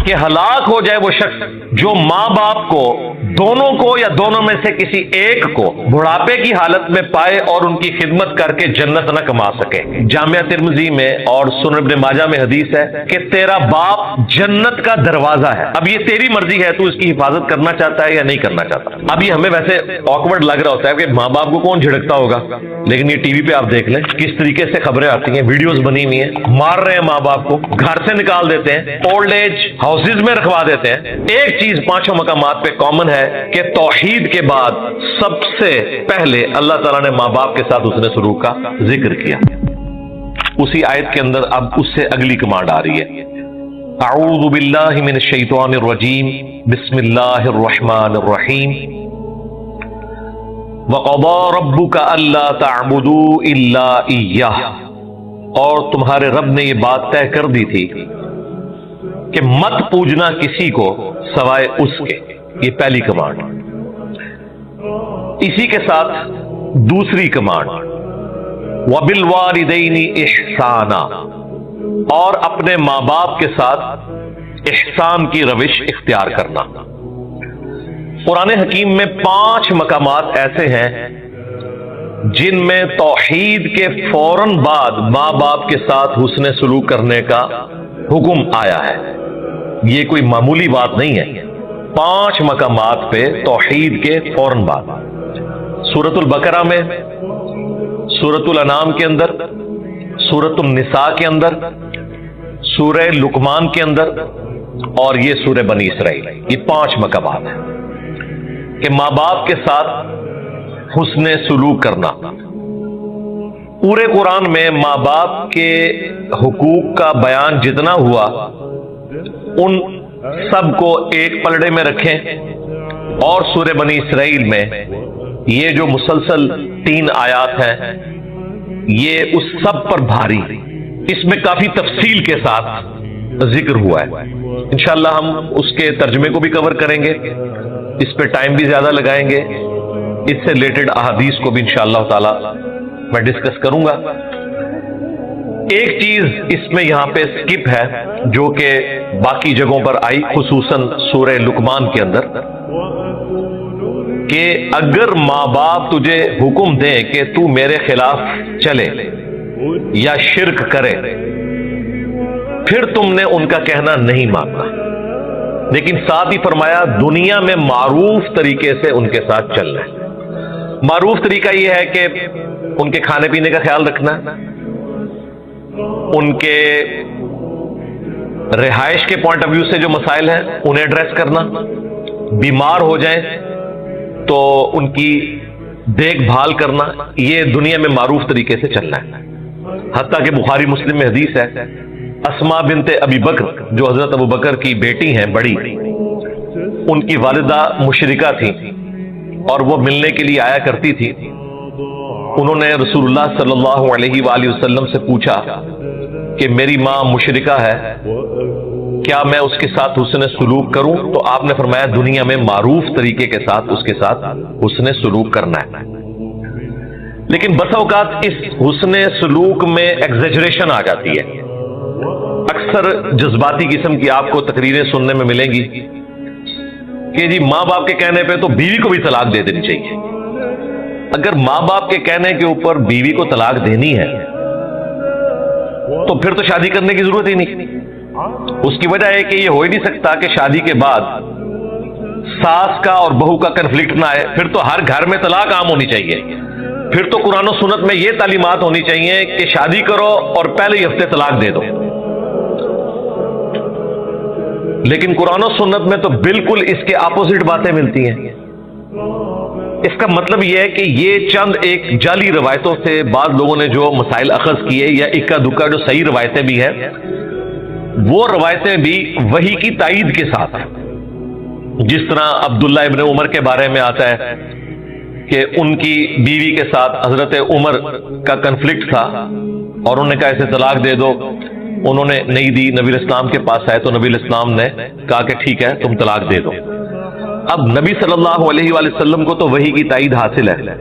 کہ ہلاک ہو جائے وہ شخص جو ماں باپ کو دونوں کو یا دونوں میں سے کسی ایک کو بڑھاپے کی حالت میں پائے اور ان کی خدمت کر کے جنت نہ کما سکے۔ جامعہ ترمذی میں اور سنن ابن ماجہ میں حدیث ہے کہ تیرا باپ جنت کا دروازہ ہے، اب یہ تیری مرضی ہے تو اس کی حفاظت کرنا چاہتا ہے یا نہیں کرنا چاہتا۔ اب یہ ہمیں ویسے آکورڈ لگ رہا ہوتا ہے کہ ماں باپ کو کون جھڑکتا ہوگا، لیکن یہ ٹی وی پہ آپ دیکھ لیں کس طریقے سے خبریں آتی ہیں، ویڈیوز بنی ہوئی ہیں، مار رہے ہیں ماں باپ کو، گھر سے نکال دیتے ہیں، اولڈ ایج ہاؤسز میں رکھوا دیتے ہیں۔ ایک چیز پانچوں مقامات پہ کامن ہے کہ توحید کے بعد سب سے پہلے اللہ تعالیٰ نے ماں باپ کے ساتھ حسن سلوک کا ذکر کیا۔ اسی آیت کے اندر اب اس سے اگلی کمانڈ آ رہی ہے، اعوذ باللہ من الشیطان الرجیم، بسم اللہ الرحمن الرحیم، وَقَضَى رَبُّكَ أَلَّا تَعْبُدُوا إِلَّا إِيَّهُ، اور تمہارے رب نے یہ بات طے کر دی تھی کہ مت پوجنا کسی کو سوائے اس کے۔ یہ پہلی کمانڈ۔ اسی کے ساتھ دوسری کمانڈ، وَبِالْوَالِدَيْنِ إِحْسَانًا، اور اپنے ماں باپ کے ساتھ احسان کی روش اختیار کرنا۔ قرآن حکیم میں 5 مقامات ایسے ہیں جن میں توحید کے فوراً بعد ماں باپ کے ساتھ حسن سلوک کرنے کا حکم آیا ہے۔ یہ کوئی معمولی بات نہیں ہے، 5 مقامات پہ توحید کے فوراً بعد، سورۃ البقرہ میں، سورۃ الانعام کے اندر، سورۃ النساء کے اندر، سورہ لقمان کے اندر، اور یہ سورہ بنی اسرائیل۔ یہ 5 مقامات ہیں کہ ماں باپ کے ساتھ حسن سلوک کرنا۔ پورے قرآن میں ماں باپ کے حقوق کا بیان جتنا ہوا ان سب کو ایک پلڑے میں رکھیں، اور سورہ بنی اسرائیل میں یہ جو مسلسل 3 آیات ہیں یہ اس سب پر بھاری، اس میں کافی تفصیل کے ساتھ ذکر ہوا ہے۔ انشاءاللہ ہم اس کے ترجمے کو بھی کور کریں گے، اس پہ ٹائم بھی زیادہ لگائیں گے، اس سے ریلیٹڈ احادیث کو بھی انشاءاللہ تعالی میں ڈسکس کروں گا۔ ایک چیز اس میں یہاں پہ سکپ ہے جو کہ باقی جگہوں پر آئی، خصوصاً سورہ لقمان کے اندر، کہ اگر ماں باپ تجھے حکم دیں کہ تو میرے خلاف چلے یا شرک کرے پھر تم نے ان کا کہنا نہیں ماننا، لیکن ساتھ ہی فرمایا دنیا میں معروف طریقے سے ان کے ساتھ چلنا ہے۔ معروف طریقہ یہ ہے کہ ان کے کھانے پینے کا خیال رکھنا، ان کے رہائش کے پوائنٹ آف ویو سے جو مسائل ہیں انہیں ایڈریس کرنا، بیمار ہو جائیں تو ان کی دیکھ بھال کرنا، یہ دنیا میں معروف طریقے سے چلنا ہے۔ حتیٰ کہ بخاری مسلم میں حدیث ہے، اسماء بنت ابی بکر جو حضرت ابو بکر کی بیٹی ہیں بڑی، ان کی والدہ مشرکہ تھی اور وہ ملنے کے لیے آیا کرتی تھی۔ انہوں نے رسول اللہ صلی اللہ علیہ وآلہ وسلم سے پوچھا کہ میری ماں مشرکہ ہے، کیا میں اس کے ساتھ حسن سلوک کروں؟ تو آپ نے فرمایا دنیا میں معروف طریقے کے ساتھ اس کے ساتھ حسن سلوک کرنا ہے۔ لیکن بس اوقات اس حسن سلوک میں ایگزیجریشن آ جاتی ہے۔ اکثر جذباتی قسم کی آپ کو تقریریں سننے میں ملیں گی کہ جی ماں باپ کے کہنے پہ تو بیوی کو بھی طلاق دے دینی چاہیے۔ اگر ماں باپ کے کہنے کے اوپر بیوی کو طلاق دینی ہے تو پھر تو شادی کرنے کی ضرورت ہی نہیں۔ اس کی وجہ ہے کہ یہ ہو ہی نہیں سکتا کہ شادی کے بعد ساس کا اور بہو کا کنفلکٹ نہ آئے، پھر تو ہر گھر میں طلاق عام ہونی چاہیے۔ پھر تو قرآن و سنت میں یہ تعلیمات ہونی چاہیے کہ شادی کرو اور پہلے ہی ہفتے طلاق دے دو، لیکن قرآن و سنت میں تو بالکل اس کے اپوزٹ باتیں ملتی ہیں۔ اس کا مطلب یہ ہے کہ یہ چند ایک جعلی روایتوں سے بعض لوگوں نے جو مسائل اخذ کیے یا اکا دکا جو صحیح روایتیں بھی ہیں وہ روایتیں بھی وحی کی تائید کے ساتھ ہیں۔ جس طرح عبداللہ ابن عمر کے بارے میں آتا ہے کہ ان کی بیوی کے ساتھ حضرت عمر کا کنفلکٹ تھا اور انہوں نے کہا اسے طلاق دے دو، انہوں نے نہیں دی، نبی اسلام کے پاس آئے تو نبی اسلام نے کہا کہ ٹھیک ہے تم طلاق دے دو۔ اب نبی صلی اللہ علیہ وآلہ وسلم کو تو وحی کی تائید حاصل ہے،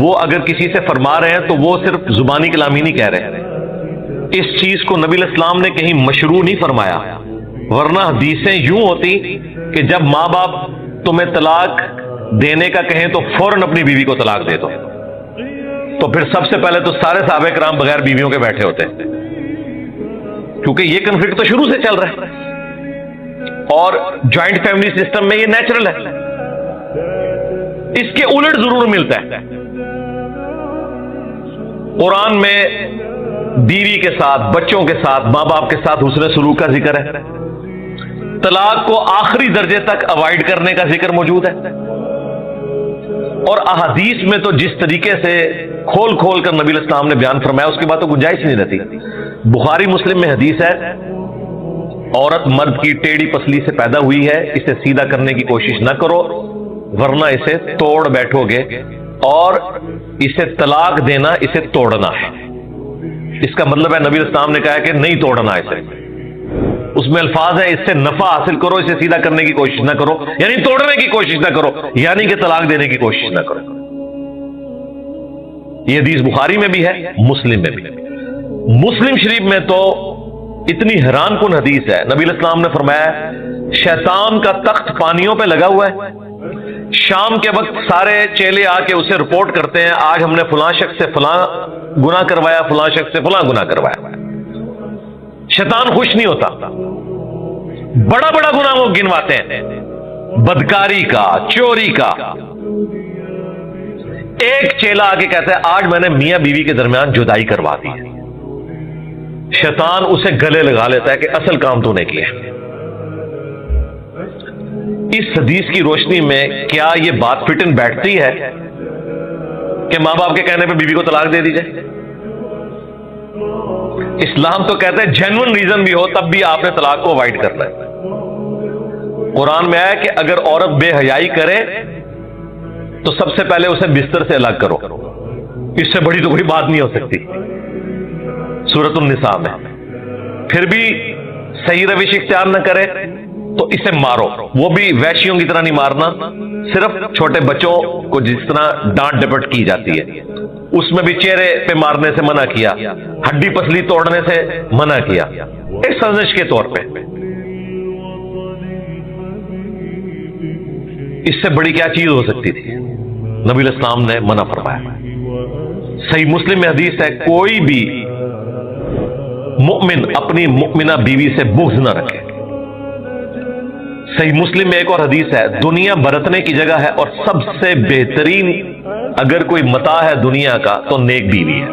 وہ اگر کسی سے فرما رہے ہیں تو وہ صرف زبانی کلامی نہیں کہہ رہے، اس چیز کو نبی اسلام نے کہیں مشروع نہیں فرمایا، ورنہ حدیثیں یوں ہوتی کہ جب ماں باپ تمہیں طلاق دینے کا کہیں تو فوراً اپنی بیوی کو طلاق دے دو، تو پھر سب سے پہلے تو سارے صحابہ کرام بغیر بیویوں کے بیٹھے ہوتے ہیں، کیونکہ یہ کنفلکٹ تو شروع سے چل رہا ہے اور جوائنٹ فیملی سسٹم میں یہ نیچرل ہے۔ اس کے الٹ ضرور ملتا ہے، قرآن میں بیوی کے ساتھ، بچوں کے ساتھ، ماں باپ کے ساتھ حسن سلوک کا ذکر ہے، طلاق کو آخری درجے تک اوائڈ کرنے کا ذکر موجود ہے، اور احادیث میں تو جس طریقے سے کھول کھول کر نبی علیہ السلام نے بیان فرمایا اس کی بات تو گنجائش نہیں رہتی۔ بخاری مسلم میں حدیث ہے، عورت مرد کی ٹیڑھی پسلی سے پیدا ہوئی ہے، اسے سیدھا کرنے کی کوشش نہ کرو ورنہ اسے توڑ بیٹھو گے، اور اسے طلاق دینا اسے توڑنا ہے۔ اس کا مطلب ہے نبی علیہ السلام نے کہا کہ نہیں توڑنا اسے، اس میں الفاظ ہیں اس سے نفع حاصل کرو، اسے سیدھا کرنے کی کوشش نہ کرو، یعنی توڑنے کی کوشش نہ کرو، یعنی کہ طلاق دینے کی کوشش نہ کرو۔ یہ حدیث بخاری میں بھی ہے، مسلم میں بھی ہے۔ مسلم شریف میں تو اتنی حیران کن حدیث ہے، نبی علیہ السلام نے فرمایا شیطان کا تخت پانیوں پہ لگا ہوا ہے، شام کے وقت سارے چیلے آ کے اسے رپورٹ کرتے ہیں آج ہم نے فلاں شخص سے فلاں گناہ کروایا، فلاں شخص سے فلاں گناہ کروایا۔ شیطان خوش نہیں ہوتا، بڑا بڑا گناہ وہ گنواتے ہیں، بدکاری کا، چوری کا۔ ایک چیلا آ کے کہتا ہے آج میں نے میاں بیوی کے درمیان جدائی کروا دی ہے، شیطان اسے گلے لگا لیتا ہے کہ اصل کام تو نے کیا۔ اس حدیث کی روشنی میں کیا یہ بات فٹ ان بیٹھتی ہے کہ ماں باپ کے کہنے پہ بیوی کو طلاق دے دی جائے؟ اسلام تو کہتا ہے جینوئن ریزن بھی ہو تب بھی آپ نے طلاق کو اوائڈ کرنا ہے۔ قرآن میں آیا کہ اگر عورت بے حیائی کرے تو سب سے پہلے اسے بستر سے الگ کرو، اس سے بڑی تو کوئی بات نہیں ہو سکتی، سورۃ النساء میں۔ پھر بھی صحیح روش اختیار نہ کرے تو اسے مارو، وہ بھی وحشیوں کی طرح نہیں مارنا، صرف چھوٹے بچوں کو جس طرح ڈانٹ ڈپٹ کی جاتی ہے اس میں بھی چہرے پہ مارنے سے منع کیا، ہڈی پسلی توڑنے سے منع کیا، ایک سازش کے طور پہ۔ اس سے بڑی کیا چیز ہو سکتی تھی؟ نبی علیہ السلام نے منع فرمایا۔ صحیح مسلم میں حدیث ہے کوئی بھی مؤمن اپنی مؤمنہ بیوی سے بغض نہ رکھے۔ صحیح مسلم میں ایک اور حدیث ہے دنیا برتنے کی جگہ ہے اور سب سے بہترین اگر کوئی متاع ہے دنیا کا تو نیک بیوی ہے۔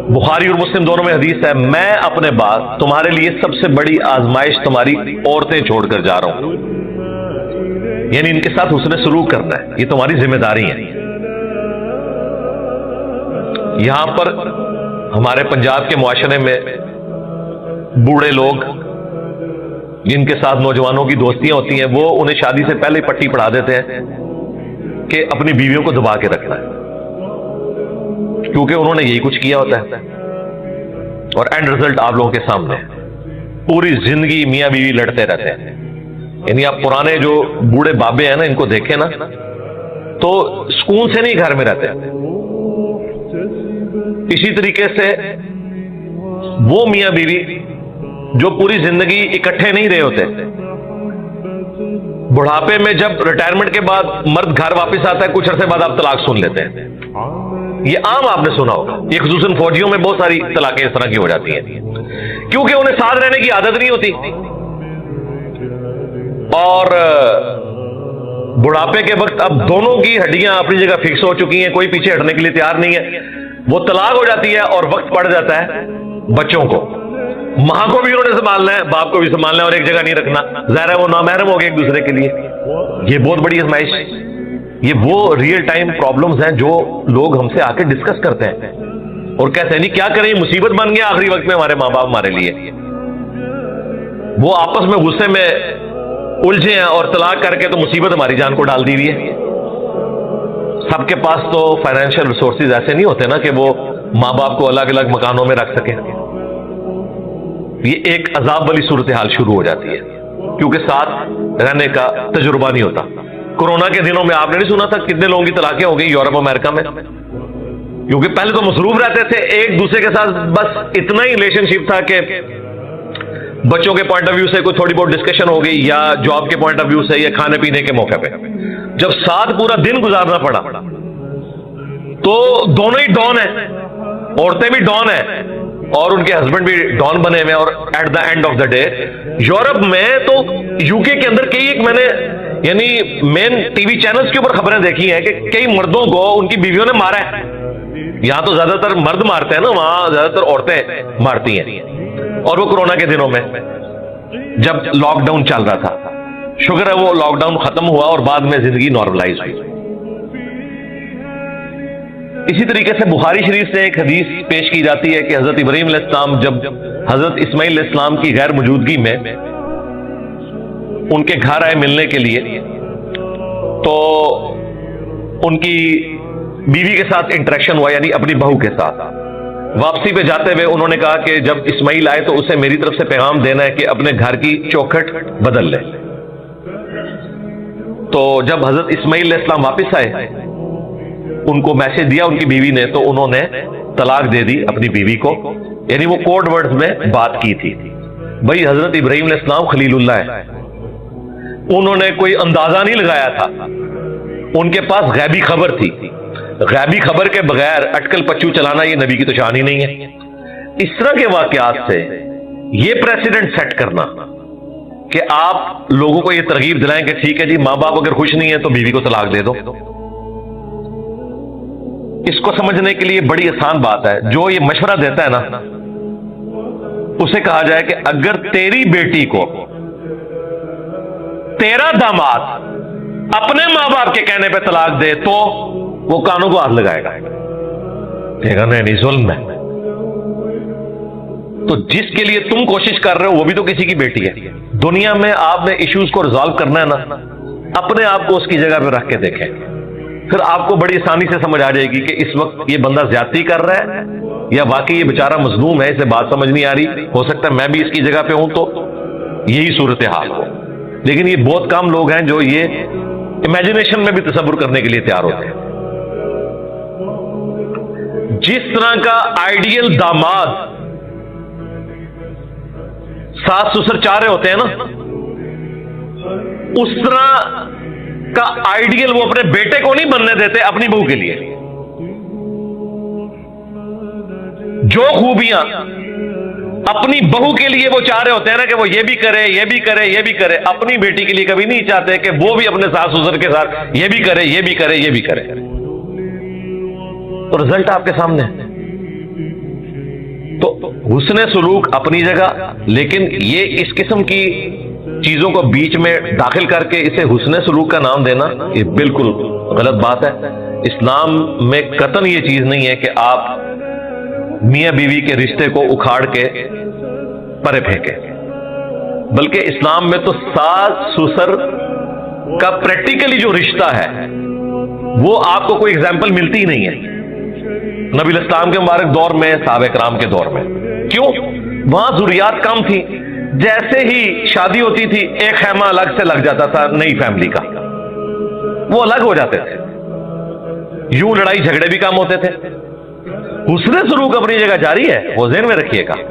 بخاری اور مسلم دونوں میں حدیث ہے میں اپنے بعد تمہارے لیے سب سے بڑی آزمائش تمہاری عورتیں چھوڑ کر جا رہا ہوں، یعنی ان کے ساتھ حسن سلوک کرنا ہے، یہ تمہاری ذمہ داری ہے۔ یہاں پر ہمارے پنجاب کے معاشرے میں بوڑھے لوگ جن کے ساتھ نوجوانوں کی دوستیاں ہوتی ہیں وہ انہیں شادی سے پہلے پٹی پڑھا دیتے ہیں کہ اپنی بیویوں کو دبا کے رکھنا ہے، کیونکہ انہوں نے یہی کچھ کیا ہوتا ہے، اور اینڈ رزلٹ آپ لوگوں کے سامنے پوری زندگی میاں بیوی لڑتے رہتے ہیں۔ یعنی آپ پرانے جو بوڑھے بابے ہیں نا ان کو دیکھیں نا تو سکون سے نہیں گھر میں رہتے۔ اسی طریقے سے وہ میاں بیوی جو پوری زندگی اکٹھے نہیں رہے ہوتے، بڑھاپے میں جب ریٹائرمنٹ کے بعد مرد گھر واپس آتا ہے کچھ عرصے بعد آپ طلاق سن لیتے ہیں، یہ عام آپ نے سنا ہوگا، یہ خصوصاً فوجیوں میں بہت ساری طلاقیں اس طرح کی ہو جاتی ہیں کیونکہ انہیں ساتھ رہنے کی عادت نہیں ہوتی، اور بڑھاپے کے وقت اب دونوں کی ہڈیاں اپنی جگہ فکس ہو چکی ہیں، کوئی پیچھے ہٹنے کے لیے تیار نہیں ہے، وہ طلاق ہو جاتی ہے اور وقت پڑ جاتا ہے بچوں کو، ماں کو بھی انہوں نے سنبھالنا ہے، باپ کو بھی سنبھالنا ہے، اور ایک جگہ نہیں رکھنا، ظاہر ہے وہ نامحرم ہو گئے ایک دوسرے کے لیے۔ یہ بہت بڑی آزمائش، یہ وہ ریئل ٹائم پرابلمز ہیں جو لوگ ہم سے آ کے ڈسکس کرتے ہیں اور کہتے ہیں نہیں کیا کریں، مصیبت بن گیا آخری وقت میں ہمارے ماں باپ ہمارے لیے۔ وہ آپس میں غصے میں الجھے ہیں اور طلاق کر کے تو مصیبت ہماری جان کو ڈال دی ہوئی ہے۔ سب کے پاس تو فائنینشیل ریسورسز ایسے نہیں ہوتے نا کہ وہ ماں باپ کو الگ الگ مکانوں میں رکھ سکیں، یہ ایک عذاب والی صورتحال شروع ہو جاتی ہے کیونکہ ساتھ رہنے کا تجربہ نہیں ہوتا۔ کورونا کے دنوں میں آپ نے نہیں سنا تھا کتنے لوگوں کی طلاقیں ہو گئی یورپ امریکہ میں، کیونکہ پہلے تو مصروف رہتے تھے ایک دوسرے کے ساتھ، بس اتنا ہی ریلیشن شپ تھا کہ بچوں کے پوائنٹ آف ویو سے کوئی تھوڑی بہت ڈسکشن ہو گئی، یا جاب کے پوائنٹ آف ویو سے، یا کھانے پینے کے موقع پہ، جب ساتھ پورا دن گزارنا پڑا تو دونوں ہی ڈان ہیں، عورتیں بھی ڈان ہیں اور ان کے ہسبینڈ بھی ڈان بنے ہوئے ہیں. اور at the end of the day Europe میں تو یو کے اندر کئی ایک میں نے یعنی مین ٹی وی چینلز کے اوپر خبریں دیکھی ہیں کہ کئی مردوں کو ان کی بیویوں نے مارا ہے. یہاں تو زیادہ تر مرد مارتے ہیں نا، وہاں زیادہ تر عورتیں مارتی ہیں. اور وہ کورونا کے دنوں میں جب لاک ڈاؤن چل رہا تھا، شکر ہے وہ لاک ڈاؤن ختم ہوا اور بعد میں زندگی نارملائز ہوئی. اسی طریقے سے بخاری شریف سے ایک حدیث پیش کی جاتی ہے کہ حضرت ابراہیم علیہ السلام جب حضرت اسماعیل علیہ السلام کی غیر موجودگی میں ان کے گھر آئے ملنے کے لیے، تو ان کی بیوی کے ساتھ انٹریکشن ہوا، یعنی اپنی بہو کے ساتھ. واپسی پہ جاتے ہوئے انہوں نے کہا کہ جب اسماعیل آئے تو اسے میری طرف سے پیغام دینا ہے کہ اپنے گھر کی چوکھٹ بدل لے. تو جب حضرت اسماعیل علیہ السلام واپس آئے، ان کو میسج دیا ان کی بیوی نے، تو انہوں نے طلاق دے دی اپنی بیوی کو، یعنی وہ کوڈ ورڈز میں بات کی تھی. بھائی حضرت ابراہیم علیہ السلام خلیل اللہ ہے، انہوں نے کوئی اندازہ نہیں لگایا تھا، ان کے پاس غیبی خبر تھی. غیبی خبر کے بغیر اٹکل پچو چلانا یہ نبی کی تو شان ہی نہیں ہے. اس طرح کے واقعات سے یہ پریسیڈنٹ سیٹ کرنا کہ آپ لوگوں کو یہ ترغیب دلائیں کہ ٹھیک ہے جی ماں باپ اگر خوش نہیں ہے تو بیوی کو طلاق دے دو، اس کو سمجھنے کے لیے بڑی آسان بات ہے. جو یہ مشورہ دیتا ہے نا، اسے کہا جائے کہ اگر تیری بیٹی کو تیرا داماد اپنے ماں باپ کے کہنے پہ طلاق دے تو وہ کانوں کو ہاتھ لگائے گا، کہے گا نہیں ظلم ہے. تو جس کے لیے تم کوشش کر رہے ہو وہ بھی تو کسی کی بیٹی ہے. دنیا میں آپ نے ایشوز کو ریزالو کرنا ہے نا، اپنے آپ کو اس کی جگہ پہ رکھ کے دیکھیں، پھر آپ کو بڑی آسانی سے سمجھ آ جائے گی کہ اس وقت یہ بندہ زیادتی کر رہا ہے یا واقعی یہ بیچارہ مظلوم ہے، اسے بات سمجھ نہیں آ رہی. ہو سکتا ہے میں بھی اس کی جگہ پہ ہوں تو یہی صورتحال ہو. لیکن یہ بہت کم لوگ ہیں جو یہ امیجنیشن میں بھی تصور کرنے کے لیے تیار ہوتے ہیں. جس طرح کا آئیڈیل داماد ساس سسر چاہ رہے ہوتے ہیں نا، اس طرح کا آئیڈیل وہ اپنے بیٹے کو نہیں بننے دیتے اپنی بہو کے لیے. جو خوبیاں اپنی بہو کے لیے وہ چاہ رہے ہوتے ہیں نا کہ وہ یہ بھی کرے یہ بھی کرے یہ بھی کرے، اپنی بیٹی کے لیے کبھی نہیں چاہتے کہ وہ بھی اپنے ساس سسر کے ساتھ یہ بھی کرے یہ بھی کرے یہ بھی کرے. تو رزلٹ آپ کے سامنے ہے. تو حسن سلوک اپنی جگہ، لیکن یہ اس قسم کی چیزوں کو بیچ میں داخل کر کے اسے حسن سلوک کا نام دینا یہ بالکل غلط بات ہے. اسلام میں قطعاً یہ چیز نہیں ہے کہ آپ میاں بیوی کے رشتے کو اکھاڑ کے پرے پھینکیں، بلکہ اسلام میں تو ساس سسر کا پریکٹیکلی جو رشتہ ہے وہ آپ کو کوئی ایگزامپل ملتی ہی نہیں ہے نبی علیہ السلام کے مبارک دور میں، صحابہ کرام کے دور میں. کیوں؟ وہاں ضروریات کم تھی. جیسے ہی شادی ہوتی تھی ایک خیمہ الگ سے لگ جاتا تھا نئی فیملی کا، وہ الگ ہو جاتے تھے، یوں لڑائی جھگڑے بھی کم ہوتے تھے. حسن سلوک اپنی جگہ جاری ہے، وہ ذہن میں رکھیے گا.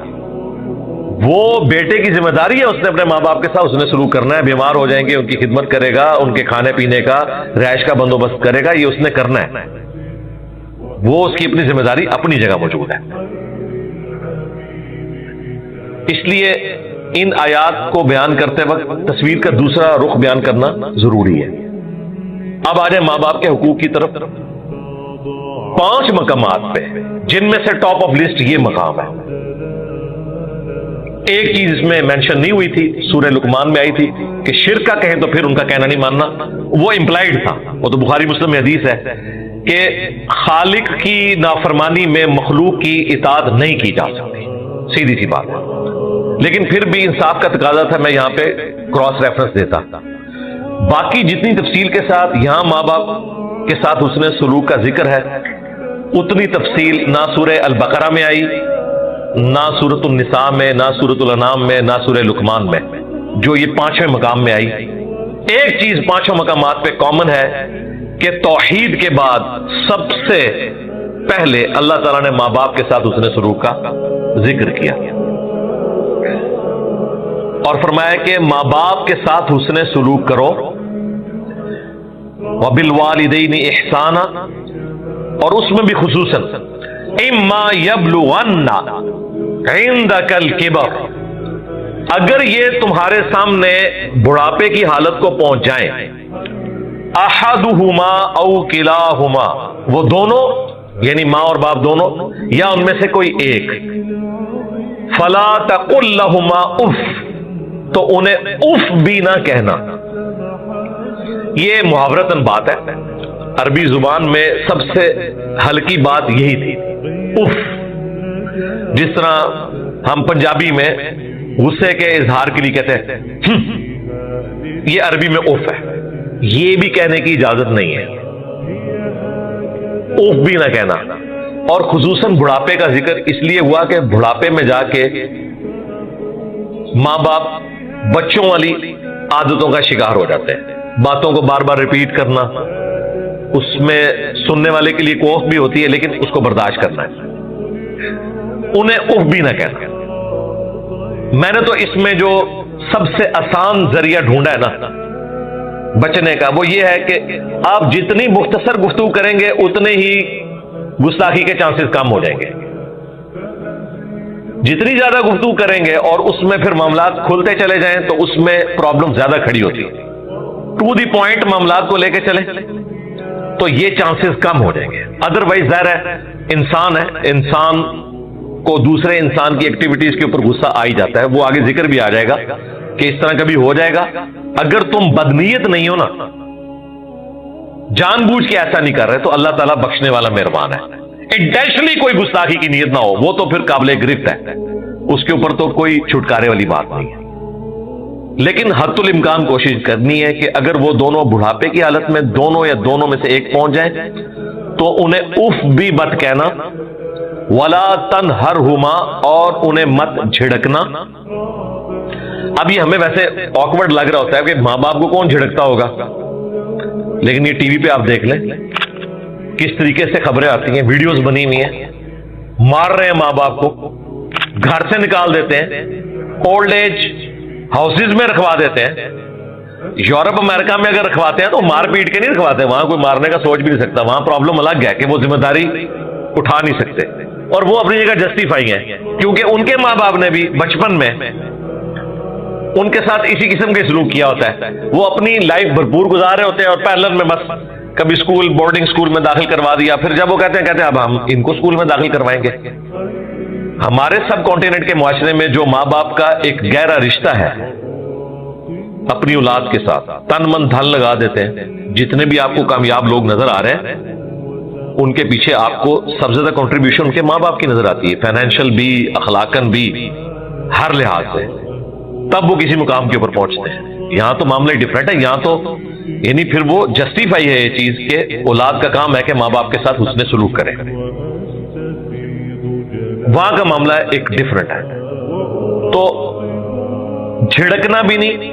وہ بیٹے کی ذمہ داری ہے، اس نے اپنے ماں باپ کے ساتھ حسن سلوک کرنا ہے. بیمار ہو جائیں گے ان کی خدمت کرے گا، ان کے کھانے پینے کا رہائش کا بندوبست کرے گا، یہ اس نے کرنا ہے. وہ اس کی اپنی ذمہ داری اپنی جگہ موجود ہے. اس لیے ان آیات کو بیان کرتے وقت تصویر کا دوسرا رخ بیان کرنا ضروری ہے. اب آ جائیں ماں باپ کے حقوق کی طرف. 5 مقامات پہ، جن میں سے ٹاپ آف لسٹ یہ مقام ہے. ایک چیز اس میں مینشن نہیں ہوئی تھی، سورہ لقمان میں آئی تھی کہ شرک کا کہیں تو پھر ان کا کہنا نہیں ماننا. وہ امپلائڈ تھا، وہ تو بخاری مسلم میں حدیث ہے کہ خالق کی نافرمانی میں مخلوق کی اطاعت نہیں کی جا سکتی، سیدھی سی بات ہے. لیکن پھر بھی انصاف کا تقاضا تھا، میں یہاں پہ کراس ریفرنس دیتا. باقی جتنی تفصیل کے ساتھ یہاں ماں باپ کے ساتھ حسن سلوک کا ذکر ہے، اتنی تفصیل نہ سورہ البقرہ میں آئی، نہ سورۃ النساء میں، نہ سورۃ الانعام میں، نہ سورہ لقمان میں، جو یہ 5ویں مقام میں آئی. ایک چیز 5 مقامات پہ کامن ہے کہ توحید کے بعد سب سے پہلے اللہ تعالیٰ نے ماں باپ کے ساتھ حسن سلوک کا ذکر کیا. اور فرمایا کہ ماں باپ کے ساتھ حسن سلوک کرو، وبالوالدین احسانا، اور اس میں بھی خصوصاً اما یبلغن عندک الکبر، اگر یہ تمہارے سامنے بڑھاپے کی حالت کو پہنچ جائیں، احدہما او کلاہما، وہ دونوں یعنی ماں اور باپ دونوں یا ان میں سے کوئی ایک، فلا تقل لہما اف، تو انہیں اف بھی نہ کہنا۔ یہ محاورتاً بات ہے، عربی زبان میں سب سے ہلکی بات یہی تھی، اف۔ جس طرح ہم پنجابی میں غصے کے اظہار کے لیے کہتے ہیں یہ عربی میں اف ہے، یہ بھی کہنے کی اجازت نہیں ہے، اف بھی نہ کہنا۔ اور خصوصاً بڑھاپے کا ذکر اس لیے ہوا کہ بڑھاپے میں جا کے ماں باپ بچوں والی عادتوں کا شکار ہو جاتے ہیں، باتوں کو بار بار ریپیٹ کرنا، اس میں سننے والے کے لیے کوف بھی ہوتی ہے لیکن اس کو برداشت کرنا ہے، انہیں اف بھی نہ کہنا۔ میں نے تو اس میں جو سب سے آسان ذریعہ ڈھونڈا ہے نا بچنے کا، وہ یہ ہے کہ آپ جتنی مختصر گفتگو کریں گے اتنے ہی گستاخی کے چانسز کم ہو جائیں گے۔ جتنی زیادہ گفتگو کریں گے اور اس میں پھر معاملات کھلتے چلے جائیں تو اس میں پرابلم زیادہ کھڑی ہوتی ہے۔ ٹو دی پوائنٹ معاملات کو لے کے چلیں تو یہ چانسز کم ہو جائیں گے۔ ادروائز ظاہر ہے انسان ہے، انسان کو دوسرے انسان کی ایکٹیویٹیز کے اوپر غصہ آ ہی جاتا ہے، وہ آگے ذکر بھی آ جائے گا کہ اس طرح کبھی ہو جائے گا۔ اگر تم بدنیت نہیں ہو نا، جان بوجھ کے ایسا نہیں کر رہے، تو اللہ تعالیٰ بخشنے والا مہربان ہے۔ انٹینشنلی کوئی گستاخی کی نیت نہ ہو، وہ تو پھر قابل گرفت ہے، اس کے اوپر تو کوئی چھٹکارے والی بات نہیں ہے۔ لیکن حد الامکان کوشش کرنی ہے کہ اگر وہ دونوں بڑھاپے کی حالت میں دونوں یا دونوں میں سے ایک پہنچ جائیں تو انہیں اف بھی مت کہنا، ولا تنہرہما، اور انہیں مت جھڑکنا۔ اب یہ ہمیں ویسے آکورڈ لگ رہا ہوتا ہے کہ ماں باپ کو کون جھڑکتا ہوگا، لیکن یہ ٹی وی پہ آپ دیکھ لیں کس طریقے سے خبریں آتی ہیں، ویڈیوز بنی ہوئی ہیں، مار رہے ہیں ماں باپ کو، گھر سے نکال دیتے ہیں، اولڈ ایج ہاؤسز میں رکھوا دیتے ہیں۔ یورپ امریکہ میں اگر رکھواتے ہیں تو مار پیٹ کے نہیں رکھواتے، وہاں کوئی مارنے کا سوچ بھی نہیں سکتا، وہاں پرابلم الگ ہے کہ وہ ذمہ داری اٹھا نہیں سکتے، اور وہ اپنی جگہ جسٹیفائی ہیں کیونکہ ان کے ماں باپ نے بھی بچپن میں ان کے ساتھ اسی قسم کے سلوک کیا ہوتا ہے۔ وہ اپنی لائف بھرپور گزار رہے ہوتے ہیں اور پیرلل میں بس کبھی اسکول بورڈنگ اسکول میں داخل کروا دیا، پھر جب وہ کہتے ہیں اب ہم ان کو اسکول میں داخل کروائیں گے۔ ہمارے سب کانٹیننٹ کے معاشرے میں جو ماں باپ کا ایک گہرا رشتہ ہے اپنی اولاد کے ساتھ، تن من دھن لگا دیتے ہیں، جتنے بھی آپ کو کامیاب لوگ نظر آ رہے ہیں ان کے پیچھے آپ کو سب سے زیادہ کنٹریبیوشن ان کے ماں باپ کی نظر آتی ہے، فائنینشیل بھی، اخلاقاً بھی، ہر لحاظ سے، تب وہ کسی مقام کے اوپر پہنچتے ہیں۔ یہاں تو معاملہ ڈفرینٹ ہے، یہاں تو یعنی پھر وہ جسٹیفائی ہے یہ چیز کہ اولاد کا کام ہے کہ ماں باپ کے ساتھ حسن سلوک کرے، وہاں کا معاملہ ایک ڈفرینٹ ہے۔ تو جھڑکنا بھی نہیں،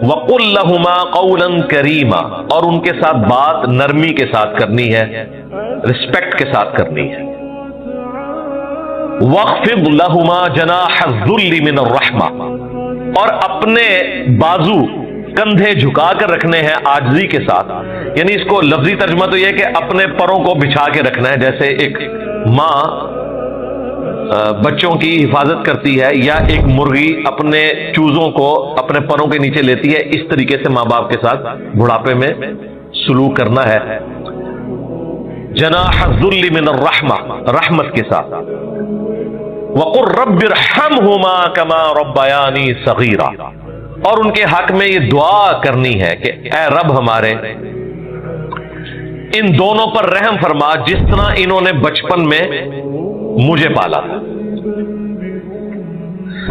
وَقُلْ لَهُمَا قَوْلًا كَرِيمًا، اور ان کے ساتھ بات نرمی کے ساتھ کرنی ہے، رسپیکٹ کے ساتھ کرنی ہے۔ وَاخْفِضْ لَهُمَا جَنَاحَ الذُّلِّ مِنَ الرَّحْمَةِ، اور اپنے بازو کندھے جھکا کر رکھنے ہیں عاجزی کے ساتھ، یعنی اس کو لفظی ترجمہ تو یہ ہے کہ اپنے پروں کو بچھا کے رکھنا ہے، جیسے ایک ماں بچوں کی حفاظت کرتی ہے یا ایک مرغی اپنے چوزوں کو اپنے پروں کے نیچے لیتی ہے، اس طریقے سے ماں باپ کے ساتھ بڑھاپے میں سلوک کرنا ہے۔ جناح الذل من الرحمہ، رحمت کے ساتھ۔ وقل رب ارحمہما کما ربیانی صغیرا، اور ان کے حق میں یہ دعا کرنی ہے کہ اے رب ہمارے ان دونوں پر رحم فرما جس طرح انہوں نے بچپن میں مجھے پالا تھا۔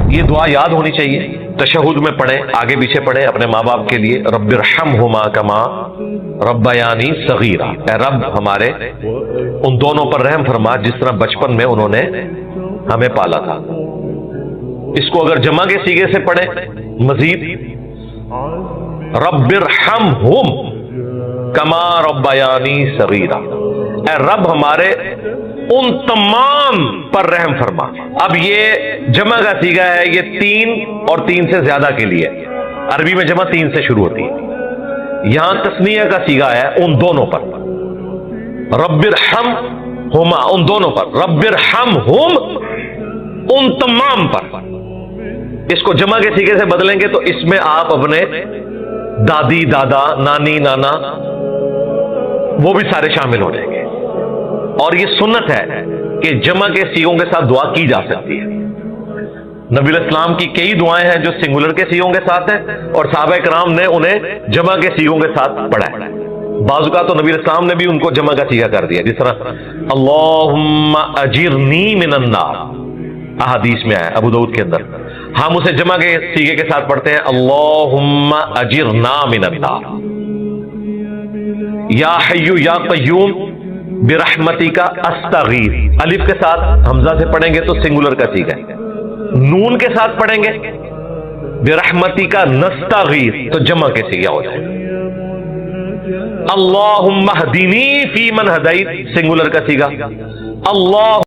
یہ دعا یاد ہونی چاہیے، تشہد میں پڑھیں، آگے پیچھے پڑھیں اپنے ماں باپ کے لیے، رب ارحمہما کما ربیانی صغیرا، اے رب ہمارے ان دونوں پر رحم فرما جس طرح بچپن میں انہوں نے ہمیں پالا تھا۔ اس کو اگر جمع کے صیغے سے پڑھیں مزید، رب ارحمہم کما ربیانی صغیرا، اے رب ہمارے ان تمام پر رحم فرما. اب یہ جمع کا صیغہ ہے، یہ 3 اور 3 سے زیادہ کے لیے. عربی میں جمع 3 سے شروع ہوتی ہے. یہاں تثنیہ کا صیغہ ہے ان دونوں پر. رب ارحمہما ان دونوں پر، رب ارحمہم ان تمام پر. اس کو جمع کے صیغے سے بدلیں گے تو اس میں آپ اپنے دادی، دادا، نانی، نانا وہ بھی سارے شامل ہو جائیں گے. اور یہ سنت ہے کہ جمع کے صیغوں کے ساتھ دعا کی جا سکتی ہے. نبی علیہ السلام کی کئی دعائیں ہیں جو سنگولر کے صیغوں کے ساتھ ہیں اور صحابہ کرام نے انہیں جمع کے صیغوں کے ساتھ پڑھا ہے. بعض اوقات تو نبی علیہ السلام نے بھی ان کو جمع کا صیغہ کر دیا، جس طرح اللہم اجرنی من النار احادیث میں آیا ابو داؤد کے اندر. ہم اسے جمع کے صیغے کے ساتھ پڑھتے ہیں اللہم اجرنا من النار. یا حی یا قیوم برحمتی کا استغیث، الف کے ساتھ حمزہ سے پڑھیں گے تو سنگولر کا صیغہ ہے. نون کے ساتھ پڑھیں گے برحمتی کا نستغیث تو جمع کے صیغہ ہو جائے گا. اللہم اہدنی فی من ہدیت سنگولر کا صیغہ. اللہ